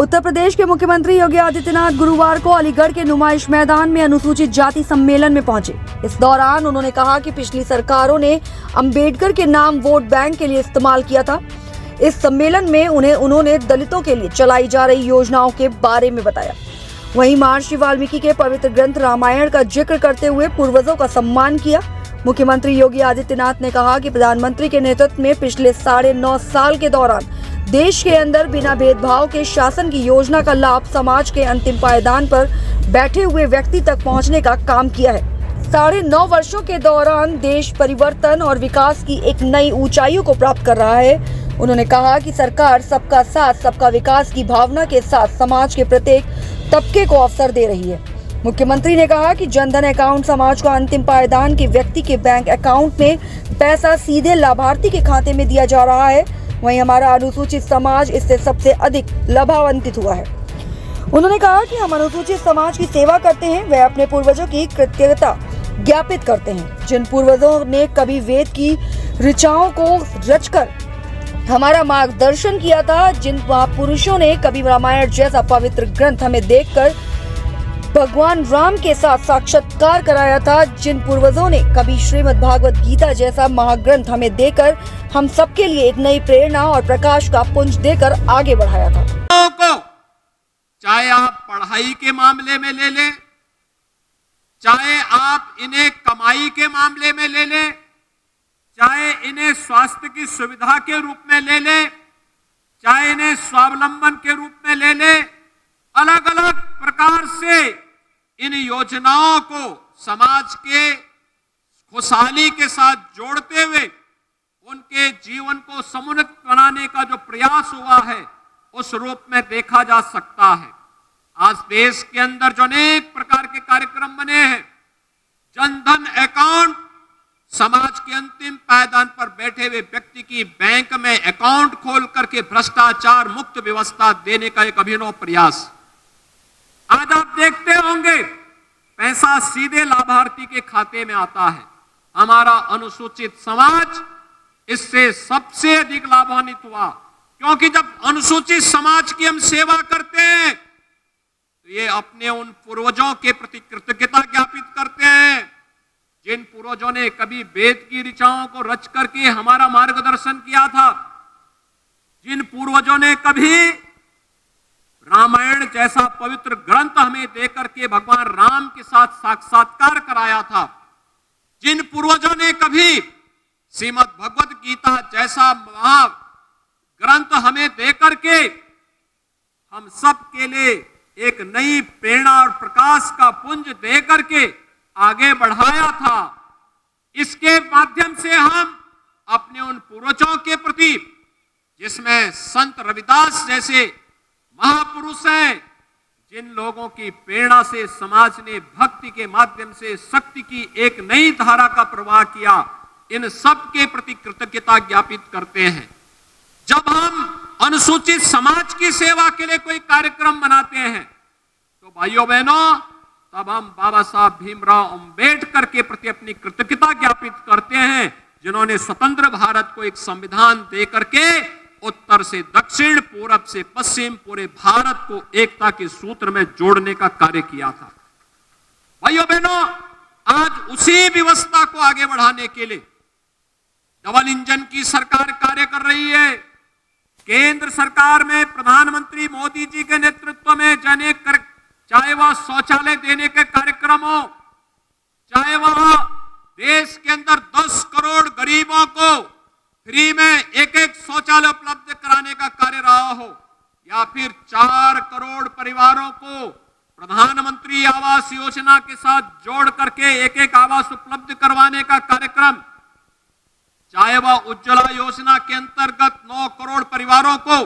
उत्तर प्रदेश के मुख्यमंत्री योगी आदित्यनाथ गुरुवार को अलीगढ़ के नुमाइश मैदान में अनुसूचित जाति सम्मेलन में पहुंचे। इस दौरान उन्होंने कहा कि पिछली सरकारों ने अंबेडकर के नाम वोट बैंक के लिए इस्तेमाल किया था। इस सम्मेलन में उन्होंने दलितों के लिए चलाई जा रही योजनाओं के बारे में बताया। वहीं महर्षि वाल्मीकि के पवित्र ग्रंथ रामायण का जिक्र करते हुए पूर्वजों का सम्मान किया। मुख्यमंत्री योगी आदित्यनाथ ने कहा कि प्रधानमंत्री के नेतृत्व में पिछले 9.5 साल के दौरान देश के अंदर बिना भेदभाव के शासन की योजना का लाभ समाज के अंतिम पायदान पर बैठे हुए व्यक्ति तक पहुंचने का काम किया है। 9.5 वर्षों के दौरान देश परिवर्तन और विकास की एक नई ऊंचाइयों को प्राप्त कर रहा है। उन्होंने कहा कि सरकार सबका साथ सबका विकास की भावना के साथ समाज के प्रत्येक तबके को अवसर दे रही है। मुख्यमंत्री ने कहा कि जनधन अकाउंट समाज को अंतिम पायदान के व्यक्ति के बैंक अकाउंट में पैसा सीधे लाभार्थी के खाते में दिया जा रहा है। वहीं हमारा अनुसूचित समाज इससे सबसे अधिक लाभान्वित हुआ है। उन्होंने कहा कि हम अनुसूचित समाज की सेवा करते हैं, वह अपने पूर्वजों की कृतज्ञता ज्ञापित करते हैं, जिन पूर्वजों ने कभी वेद की ऋचाओं को रचकर हमारा मार्गदर्शन किया था, जिन महापुरुषों ने कभी रामायण जैसा पवित्र ग्रंथ हमें देखकर भगवान राम के साथ साक्षात्कार कराया था, जिन पूर्वजों ने कभी श्रीमद् भागवत गीता जैसा महाग्रंथ हमें देकर हम सबके लिए एक नई प्रेरणा और प्रकाश का पुंज देकर आगे बढ़ाया था। को चाहे आप पढ़ाई के मामले में ले लें, चाहे आप इन्हें कमाई के मामले में ले लें, चाहे इन्हें स्वास्थ्य की सुविधा के रूप में ले लें, चाहे इन्हें स्वावलंबन के रूप में ले लें, अलग अलग प्रकार से इन योजनाओं को समाज के खुशहाली के साथ जोड़ते हुए उनके जीवन को समुन्नत बनाने का जो प्रयास हुआ है उस रूप में देखा जा सकता है। आज देश के अंदर जो अनेक प्रकार के कार्यक्रम बने हैं, जनधन अकाउंट समाज के अंतिम पायदान पर बैठे हुए व्यक्ति की बैंक में अकाउंट खोल करके भ्रष्टाचार मुक्त व्यवस्था देने का एक अभिनव प्रयास। आज आप देखते होंगे पैसा सीधे लाभार्थी के खाते में आता है। हमारा अनुसूचित समाज इससे सबसे अधिक लाभान्वित हुआ, क्योंकि जब अनुसूचित समाज की हम सेवा करते हैं तो ये अपने उन पूर्वजों के प्रति कृतज्ञता ज्ञापित करते हैं, जिन पूर्वजों ने कभी वेद की ऋचाओं को रच करके हमारा मार्गदर्शन किया था, जिन पूर्वजों ने कभी रामायण जैसा पवित्र ग्रंथ हमें देकर के भगवान राम के साथ साक्षात्कार कराया था, जिन पूर्वजों ने कभी श्रीमद् भगवत गीता जैसा महाग्रंथ हमें देकर के हम सब के लिए एक नई प्रेरणा और प्रकाश का पुंज देकर के आगे बढ़ाया था। इसके माध्यम से हम अपने उन पूर्वजों के प्रति, जिसमें संत रविदास जैसे महापुरुष हैं, जिन लोगों की प्रेरणा से समाज ने भक्ति के माध्यम से शक्ति की एक नई धारा का प्रवाह किया, इन सब के प्रति कृतज्ञता ज्ञापित करते हैं। जब हम अनुसूचित समाज की सेवा के लिए कोई कार्यक्रम बनाते हैं तो भाइयों बहनों, तब हम बाबा साहब भीमराव अंबेडकर के प्रति अपनी कृतज्ञता ज्ञापित करते हैं, जिन्होंने स्वतंत्र भारत को एक संविधान दे करके उत्तर से दक्षिण, पूरब से पश्चिम पूरे भारत को एकता के सूत्र में जोड़ने का कार्य किया था। भाइयों बहनों, आज उसी व्यवस्था को आगे बढ़ाने के लिए डबल इंजन की सरकार कार्य कर रही है। केंद्र सरकार में प्रधानमंत्री मोदी जी के नेतृत्व में चाहे वह शौचालय देने के कार्यक्रम हो, चाहे वह देश के अंदर 10 करोड़ गरीबों को फ्री में एक शौचालय उपलब्ध कराने का कार्य रहा हो, या फिर 4 करोड़ परिवारों को प्रधानमंत्री आवास योजना के साथ जोड़ करके एक आवास उपलब्ध करवाने का कार्यक्रम, चाहे वह उज्ज्वला योजना के अंतर्गत 9 करोड़ परिवारों को